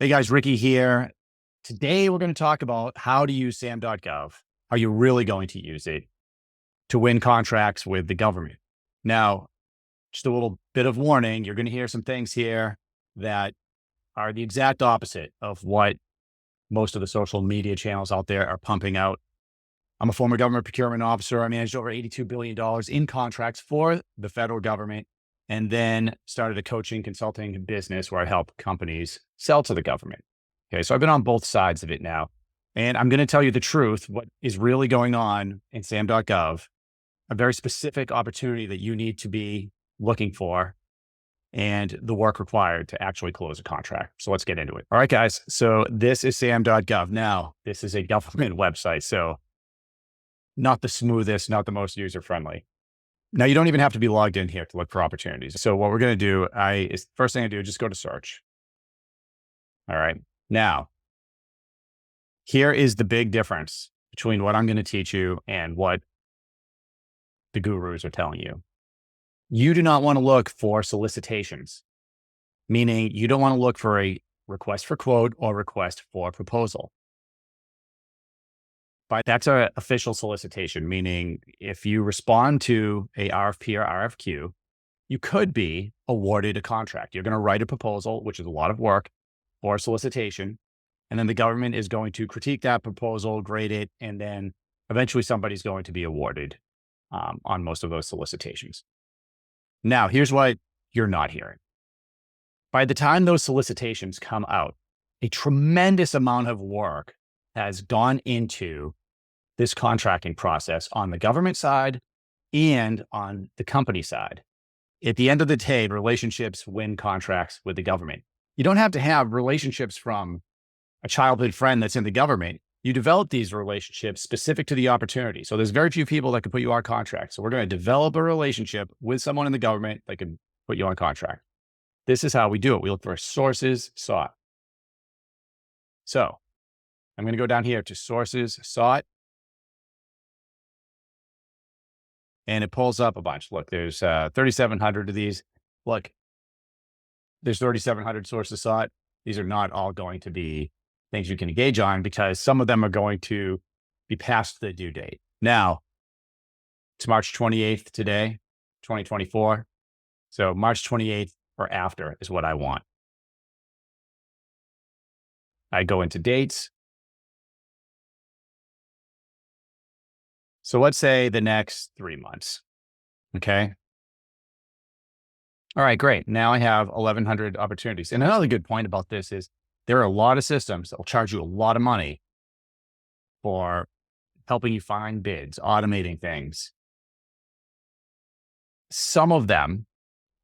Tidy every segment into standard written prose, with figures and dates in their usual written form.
Hey guys, Ricky here. Today we're going to talk about how to use Sam.Gov. Are you really going to use it to win contracts with the government? Now, just a little bit of warning, you're going to hear some things here that are the exact opposite of what most of the social media channels out there are pumping out. I'm a former government procurement officer. I managed over $82 billion in contracts for the federal government, and then started a coaching consulting business where I help companies sell to the government. Okay, so I've been on both sides of it now. And I'm going to tell you the truth, what is really going on in Sam.Gov, a very specific opportunity that you need to be looking for, and the work required to actually close a contract. So let's get into it. All right, guys. So this is Sam.Gov. Now, this is a government website. So not the smoothest, not the most user-friendly. Now, you don't even have to be logged in here to look for opportunities. So what we're going to do, first thing I do, just go to search. All right. Now, here is the big difference between what I'm going to teach you and what the gurus are telling you. You do not want to look for solicitations, meaning you don't want to look for a request for quote or request for proposal. But that's an official solicitation, meaning if you respond to a RFP or RFQ, you could be awarded a contract. You're going to write a proposal, which is a lot of work, or a solicitation. And then the government is going to critique that proposal, grade it, and then eventually somebody's going to be awarded on most of those solicitations. Now, here's what you're not hearing. By the time those solicitations come out, a tremendous amount of work has gone into this contracting process on the government side and on the company side. At the end of the day, relationships win contracts with the government. You don't have to have relationships from a childhood friend that's in the government. You develop these relationships specific to the opportunity. So there's very few people that can put you on contract. So we're going to develop a relationship with someone in the government that can put you on contract. This is how we do it. We look for sources sought. So I'm going to go down here to sources sought. And it pulls up a bunch. Look, there's 3,700 of these. Look, there's 3,700 sources sought. These are not all going to be things you can engage on because some of them are going to be past the due date. Now, it's March 28th today, 2024. So March 28th or after is what I want. I go into dates. So let's say the next 3 months. Okay. All right, great. Now I have 1,100 opportunities. And another good point about this is there are a lot of systems that will charge you a lot of money for helping you find bids, automating things. Some of them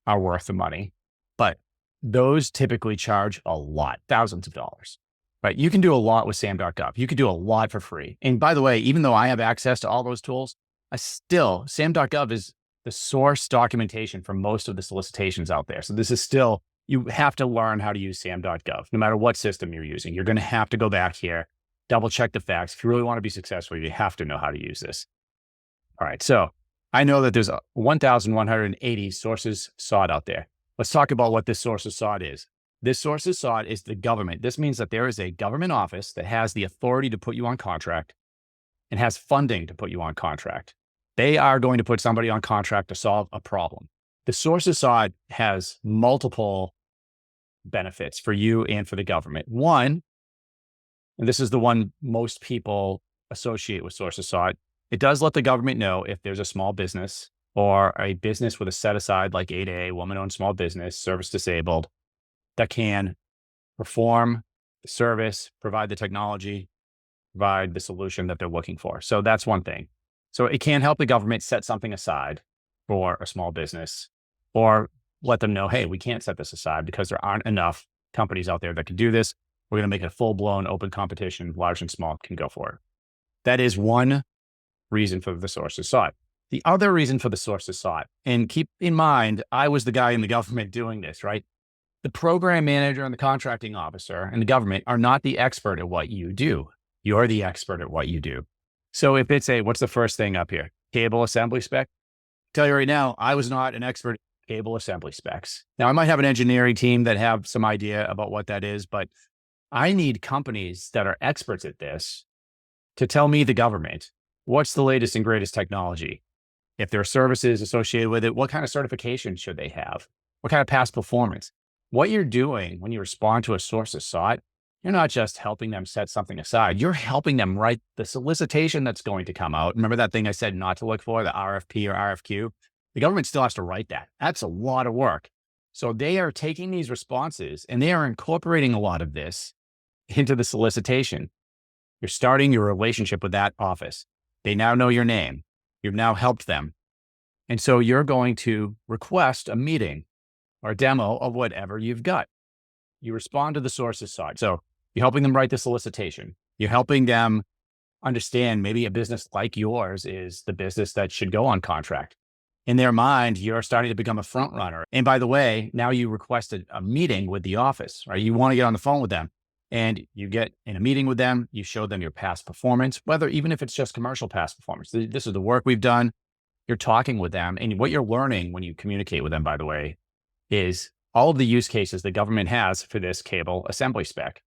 are worth the money, but those typically charge a lot, thousands of dollars. Right? You can do a lot with Sam.Gov. You can do a lot for free. And by the way, even though I have access to all those tools, Sam.Gov is the source documentation for most of the solicitations out there. So this is still, you have to learn how to use Sam.Gov, no matter what system you're using. You're going to have to go back here, double check the facts. If you really want to be successful, you have to know how to use this. All right. So I know that there's 1,180 sources sought out there. Let's talk about what this sources sought is. This sources sought is the government. This means that there is a government office that has the authority to put you on contract and has funding to put you on contract. They are going to put somebody on contract to solve a problem. The sources sought has multiple benefits for you and for the government. One, and this is the one most people associate with sources sought, it does let the government know if there's a small business or a business with a set aside like 8A, woman-owned small business, service disabled, that can perform the service, provide the technology, provide the solution that they're looking for. So that's one thing. So it can help the government set something aside for a small business or let them know, hey, we can't set this aside because there aren't enough companies out there that can do this. We're going to make it a full-blown open competition, large and small can go for it. That is one reason for the sources sought. The other reason for the sources sought, and keep in mind, I was the guy in the government doing this, right? The program manager and the contracting officer and the government are not the expert at what you do. You're the expert at what you do. So if it's what's the first thing up here? Cable assembly spec. Tell you right now, I was not an expert at cable assembly specs. Now I might have an engineering team that have some idea about what that is, but I need companies that are experts at this to tell me, the government, what's the latest and greatest technology. If there are services associated with it, what kind of certification should they have? What kind of past performance? What you're doing when you respond to a source of sought, you're not just helping them set something aside. You're helping them write the solicitation that's going to come out. Remember that thing I said not to look for, the RFP or RFQ? The government still has to write that. That's a lot of work. So they are taking these responses and they are incorporating a lot of this into the solicitation. You're starting your relationship with that office. They now know your name. You've now helped them. And so you're going to request a meeting or a demo of whatever you've got. You respond to the sources sought. So you're helping them write the solicitation. You're helping them understand maybe a business like yours is the business that should go on contract. In their mind, you're starting to become a front runner. And by the way, now you requested a meeting with the office, right? You want to get on the phone with them. And you get in a meeting with them, you show them your past performance, even if it's just commercial past performance. This is the work we've done. You're talking with them. And what you're learning when you communicate with them, by the way, is all of the use cases the government has for this cable assembly spec.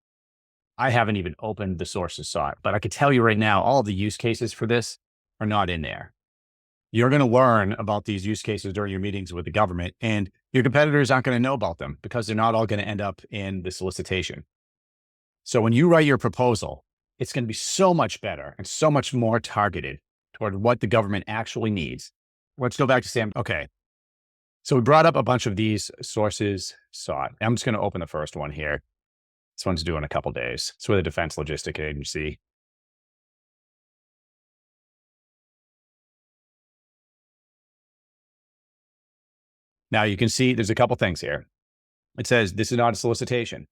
I haven't even opened the sources sought, but I could tell you right now, all of the use cases for this are not in there. You're going to learn about these use cases during your meetings with the government, and your competitors aren't going to know about them because they're not all going to end up in the solicitation. So when you write your proposal, it's going to be so much better and so much more targeted toward what the government actually needs. Let's go back to Sam. Okay. So we brought up a bunch of these sources sought. I'm just going to open the first one here. This one's due in a couple days. It's with a defense logistic agency. Now you can see there's a couple things here. It says this is not a solicitation,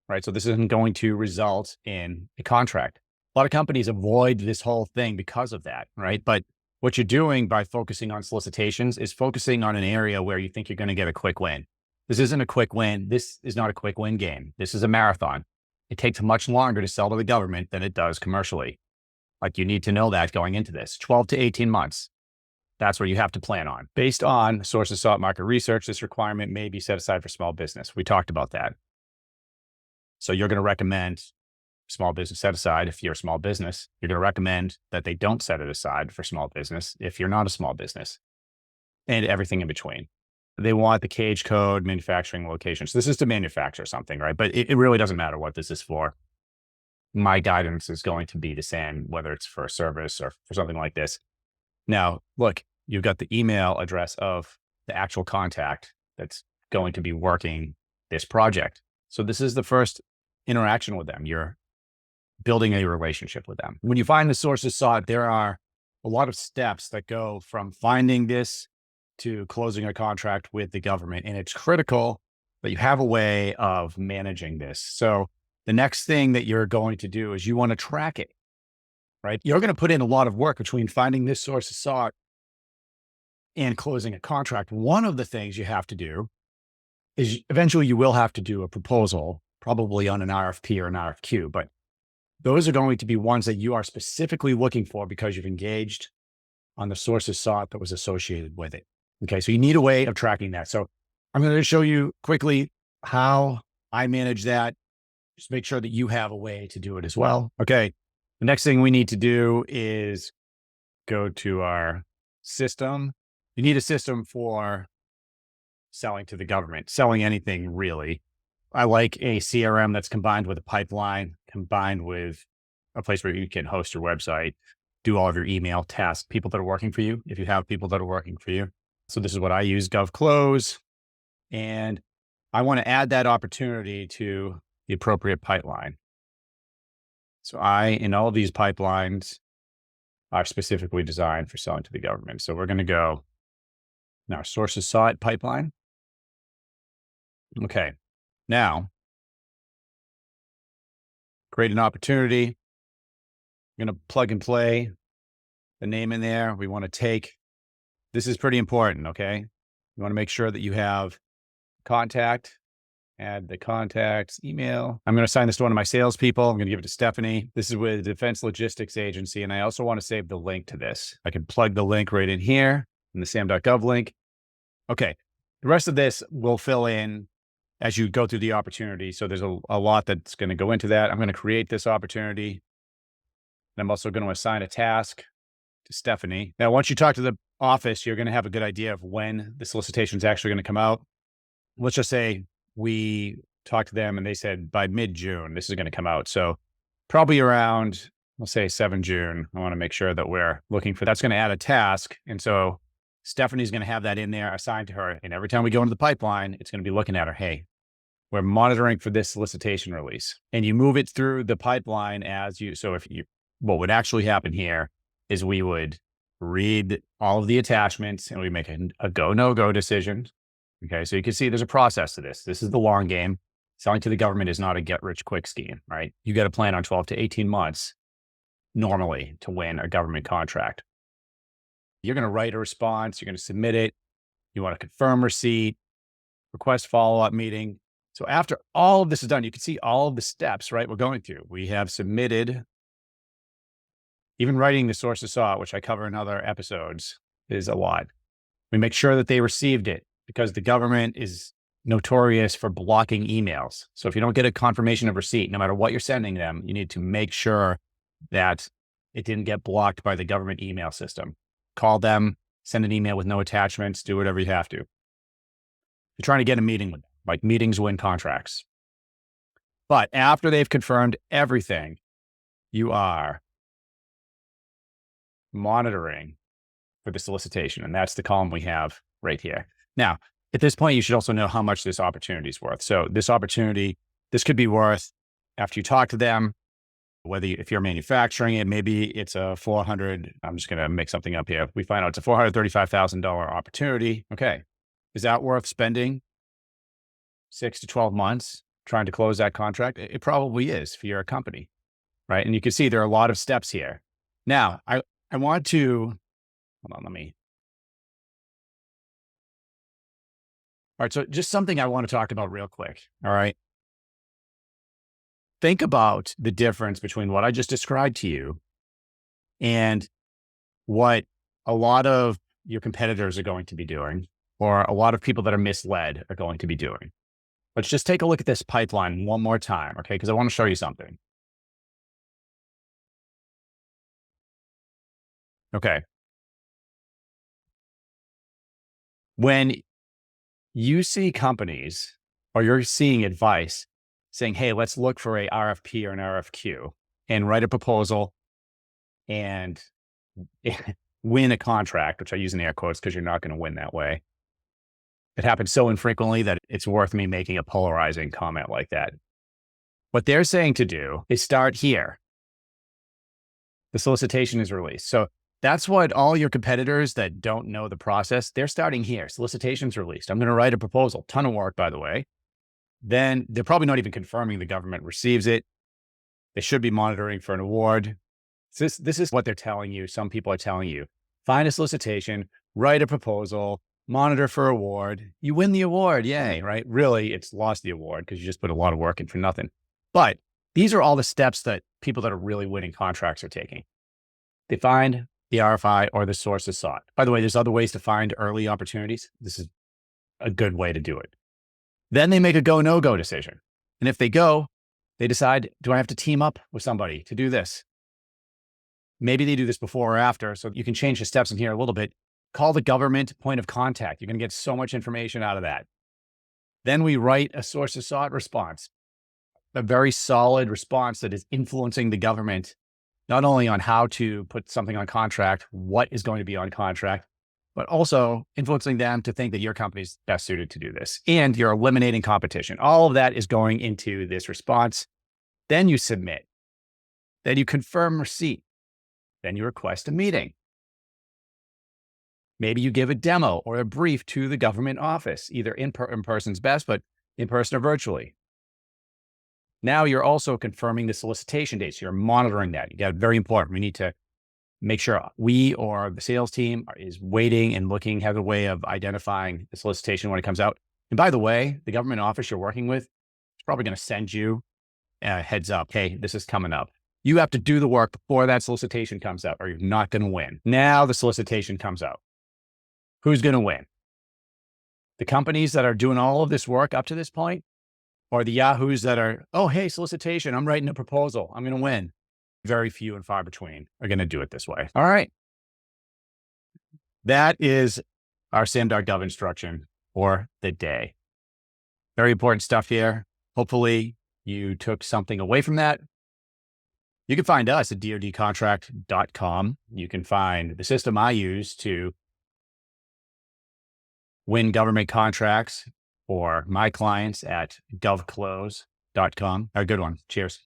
right? So this isn't going to result in a contract. A lot of companies avoid this whole thing because of that, right? But what you're doing by focusing on solicitations is focusing on an area where you think you're going to get a quick win. This isn't a quick win. This is not a quick win game. This is a marathon. It takes much longer to sell to the government than it does commercially. Like, you need to know that going into this, 12 to 18 months. That's what you have to plan on. Based on sources sought market research, this requirement may be set aside for small business. We talked about that. So you're going to recommend small business set aside if you're a small business. You're going to recommend that they don't set it aside for small business if you're not a small business, and everything in between. They want the cage code, manufacturing locations. This is to manufacture something, right? But it really doesn't matter what this is for. My guidance is going to be the same, whether it's for a service or for something like this. Now, look, you've got the email address of the actual contact that's going to be working this project. So this is the first interaction with them. You're building a relationship with them. When you find the sources sought, there are a lot of steps that go from finding this to closing a contract with the government. And it's critical that you have a way of managing this. So the next thing that you're going to do is you want to track it, right? You're going to put in a lot of work between finding this source of sought and closing a contract. One of the things you have to do is eventually you will have to do a proposal, probably on an RFP or an RFQ, but those are going to be ones that you are specifically looking for because you've engaged on the sources sought that was associated with it. Okay, so you need a way of tracking that. So I'm going to show you quickly how I manage that. Just make sure that you have a way to do it as well. Okay, the next thing we need to do is go to our system. You need a system for selling to the government, selling anything really. I like a CRM that's combined with a pipeline, combined with a place where you can host your website, do all of your email tasks, people that are working for you, if you have people that are working for you. So this is what I use, GovClose. And I want to add that opportunity to the appropriate pipeline. So in all of these pipelines are specifically designed for selling to the government. So we're going to go in our sources sought pipeline. Okay. Now, create an opportunity. I'm going to plug and play the name in there. We want to this is pretty important, okay? You want to make sure that you have contact, add the contact's email. I'm going to assign this to one of my salespeople. I'm going to give it to Stephanie. This is with the Defense Logistics Agency, and I also want to save the link to this. I can plug the link right in here in the Sam.Gov link. Okay. The rest of this will fill in as you go through the opportunity. So there's a lot that's going to go into that. I'm going to create this opportunity. And I'm also going to assign a task to Stephanie. Now, once you talk to the office, you're going to have a good idea of when the solicitation is actually going to come out. Let's just say we talked to them and they said by mid-June, this is going to come out. So probably around, we'll say 7 June. I want to make sure that we're looking for that's going to add a task. And so Stephanie's going to have that in there assigned to her. And every time we go into the pipeline, it's going to be looking at her. Hey, we're monitoring for this solicitation release. And you move it through the pipeline what would actually happen here is we would read all of the attachments and we make a go, no-go decision. Okay. So you can see there's a process to this. This is the long game. Selling to the government is not a get-rich-quick scheme, right? You got to plan on 12 to 18 months normally to win a government contract. You're going to write a response. You're going to submit it. You want to confirm receipt, request follow-up meeting. So after all of this is done, you can see all of the steps, right? We're going through. We have submitted, even writing the source of sought, which I cover in other episodes, is a lot. We make sure that they received it because the government is notorious for blocking emails. So if you don't get a confirmation of receipt, no matter what you're sending them, you need to make sure that it didn't get blocked by the government email system. Call them, send an email with no attachments, do whatever you have to. You're trying to get a meeting with them, like meetings win contracts. But after they've confirmed everything, you are monitoring for the solicitation. And that's the column we have right here. Now, at this point, you should also know how much this opportunity is worth. So this opportunity, this could be worth, after you talk to them, if you're manufacturing it, maybe it's a I'm just going to make something up here. We find out it's a $435,000 opportunity. Okay. Is that worth spending 6 to 12 months trying to close that contract? It probably is for your company, right? And you can see there are a lot of steps here. Now, I want to, hold on, all right. So just something I want to talk about real quick. All right. Think about the difference between what I just described to you and what a lot of your competitors are going to be doing, or a lot of people that are misled are going to be doing. Let's just take a look at this pipeline one more time. Okay. Because I want to show you something. Okay. When you see companies or you're seeing advice saying, hey, let's look for a RFP or an RFQ and write a proposal and win a contract, which I use in air quotes because you're not going to win that way. It happens so infrequently that it's worth me making a polarizing comment like that. What they're saying to do is start here. The solicitation is released. So that's what all your competitors that don't know the process, they're starting here. Solicitation's released. I'm going to write a proposal. Ton of work, by the way. Then they're probably not even confirming the government receives it. They should be monitoring for an award. This is what they're telling you. Some people are telling you, find a solicitation, write a proposal, monitor for award. You win the award. Yay, right? Really, it's lost the award because you just put a lot of work in for nothing. But these are all the steps that people that are really winning contracts are taking. They find the RFI or the source is sought. By the way, there's other ways to find early opportunities. This is a good way to do it. Then they make a go, no-go decision. And if they go, they decide, do I have to team up with somebody to do this? Maybe they do this before or after. So you can change the steps in here a little bit. Call the government point of contact. You're going to get so much information out of that. Then we write a source of sought response, a very solid response that is influencing the government, not only on how to put something on contract, what is going to be on contract, but also influencing them to think that your company is best suited to do this. And you're eliminating competition. All of that is going into this response. Then you submit. Then you confirm receipt. Then you request a meeting. Maybe you give a demo or a brief to the government office, either in person's best, but in person or virtually. Now you're also confirming the solicitation dates. You're monitoring that. You got very important. We need to make sure we or the sales team is waiting and looking, have a way of identifying the solicitation when it comes out. And by the way, the government office you're working with is probably going to send you a heads up. Hey, this is coming up. You have to do the work before that solicitation comes out or you're not going to win. Now the solicitation comes out. Who's going to win? The companies that are doing all of this work up to this point, or the Yahoos that are, oh, hey, solicitation, I'm writing a proposal, I'm going to win. Very few and far between are going to do it this way. All right. That is our Sam.Gov instruction for the day. Very important stuff here. Hopefully you took something away from that. You can find us at dodcontract.com. You can find the system I use to win government contracts for my clients at GovClose.com. A good one. Cheers.